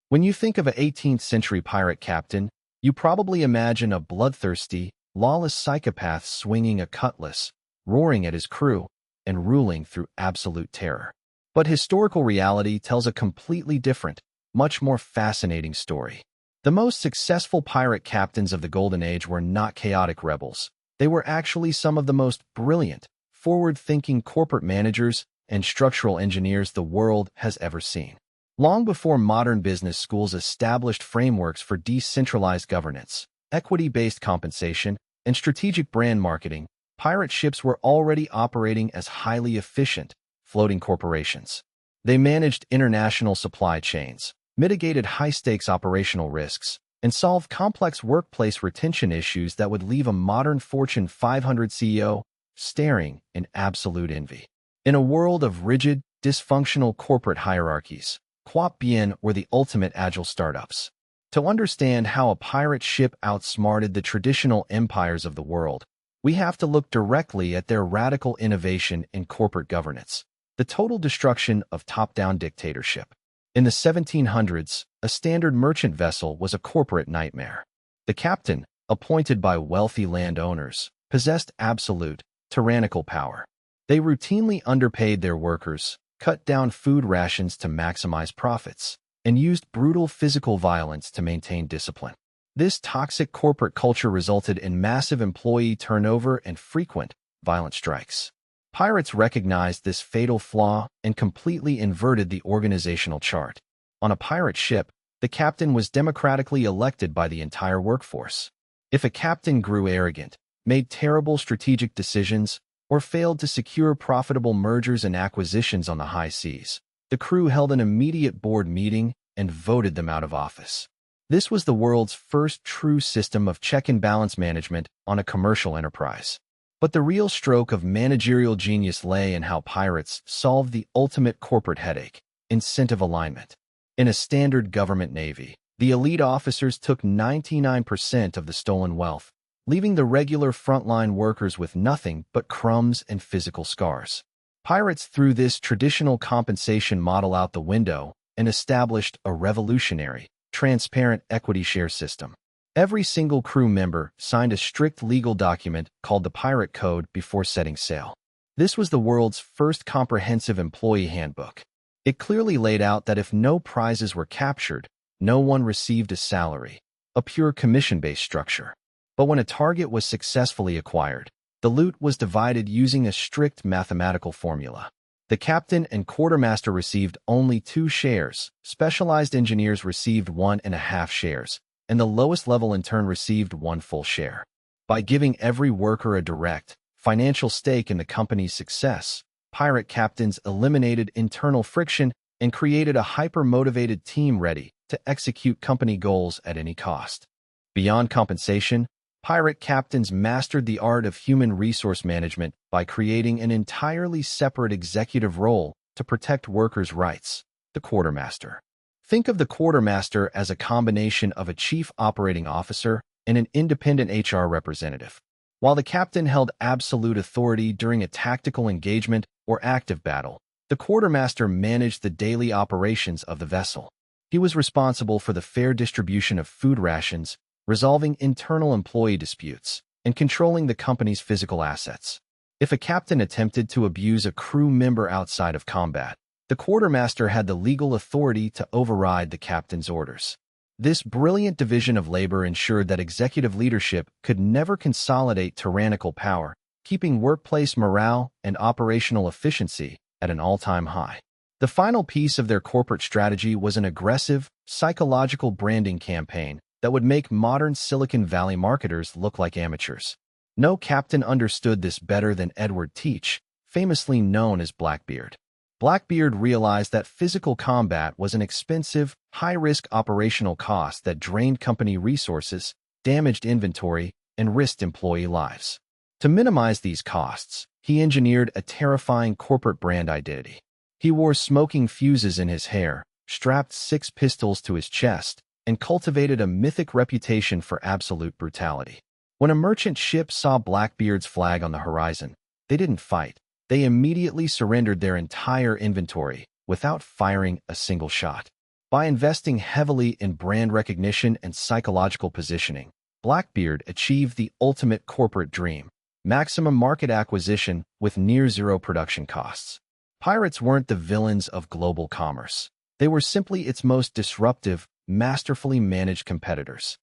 When you think of an 18th century pirate captain, you probably imagine a bloodthirsty, lawless psychopath swinging a cutlass, roaring at his crew, and ruling through absolute terror. But historical reality tells a completely different, much more fascinating story. The most successful pirate captains of the Golden Age were not chaotic rebels. They were actually some of the most brilliant, forward-thinking corporate managers and structural engineers the world has ever seen. Long before modern business schools established frameworks for decentralized governance, equity-based compensation, and strategic brand marketing, pirate ships were already operating as highly efficient, floating corporations. They managed international supply chains, mitigated high-stakes operational risks, and solved complex workplace retention issues that would leave a modern Fortune 500 CEO staring in absolute envy. In a world of rigid, dysfunctional corporate hierarchies, Quap Bien were the ultimate agile startups. To understand how a pirate ship outsmarted the traditional empires of the world, we have to look directly at their radical innovation in corporate governance, the total destruction of top-down dictatorship. In the 1700s, a standard merchant vessel was a corporate nightmare. The captain, appointed by wealthy landowners, possessed absolute, tyrannical power. They routinely underpaid their workers, cut down food rations to maximize profits, and used brutal physical violence to maintain discipline. This toxic corporate culture resulted in massive employee turnover and frequent, violent strikes. Pirates recognized this fatal flaw and completely inverted the organizational chart. On a pirate ship, the captain was democratically elected by the entire workforce. If a captain grew arrogant, made terrible strategic decisions, or failed to secure profitable mergers and acquisitions on the high seas, the crew held an immediate board meeting and voted them out of office. This was the world's first true system of check and balance management on a commercial enterprise. But the real stroke of managerial genius lay in how pirates solved the ultimate corporate headache: incentive alignment. In a standard government navy, the elite officers took 99% of the stolen wealth, leaving the regular frontline workers with nothing but crumbs and physical scars. Pirates threw this traditional compensation model out the window and established a revolutionary, transparent equity share system. Every single crew member signed a strict legal document called the Pirate Code before setting sail. This was the world's first comprehensive employee handbook. It clearly laid out that if no prizes were captured, no one received a salary, a pure commission-based structure. But when a target was successfully acquired, the loot was divided using a strict mathematical formula. The captain and quartermaster received only 2 shares, specialized engineers received 1.5 shares, and the lowest level in turn received 1 full share. By giving every worker a direct, financial stake in the company's success, pirate captains eliminated internal friction and created a hyper-motivated team ready to execute company goals at any cost. Beyond compensation, pirate captains mastered the art of human resource management by creating an entirely separate executive role to protect workers' rights: the quartermaster. Think of the quartermaster as a combination of a chief operating officer and an independent HR representative. While the captain held absolute authority during a tactical engagement or active battle, the quartermaster managed the daily operations of the vessel. He was responsible for the fair distribution of food rations, resolving internal employee disputes, and controlling the company's physical assets. If a captain attempted to abuse a crew member outside of combat, the quartermaster had the legal authority to override the captain's orders. This brilliant division of labor ensured that executive leadership could never consolidate tyrannical power, keeping workplace morale and operational efficiency at an all-time high. The final piece of their corporate strategy was an aggressive, psychological branding campaign that would make modern Silicon Valley marketers look like amateurs. No captain understood this better than Edward Teach, famously known as Blackbeard. Blackbeard realized that physical combat was an expensive, high-risk operational cost that drained company resources, damaged inventory, and risked employee lives. To minimize these costs, he engineered a terrifying corporate brand identity. He wore smoking fuses in his hair, strapped 6 pistols to his chest, and cultivated a mythic reputation for absolute brutality. When a merchant ship saw Blackbeard's flag on the horizon, they didn't fight. They immediately surrendered their entire inventory without firing a single shot. By investing heavily in brand recognition and psychological positioning, Blackbeard achieved the ultimate corporate dream: maximum market acquisition with near-zero production costs. Pirates weren't the villains of global commerce. They were simply its most disruptive, masterfully managed competitors.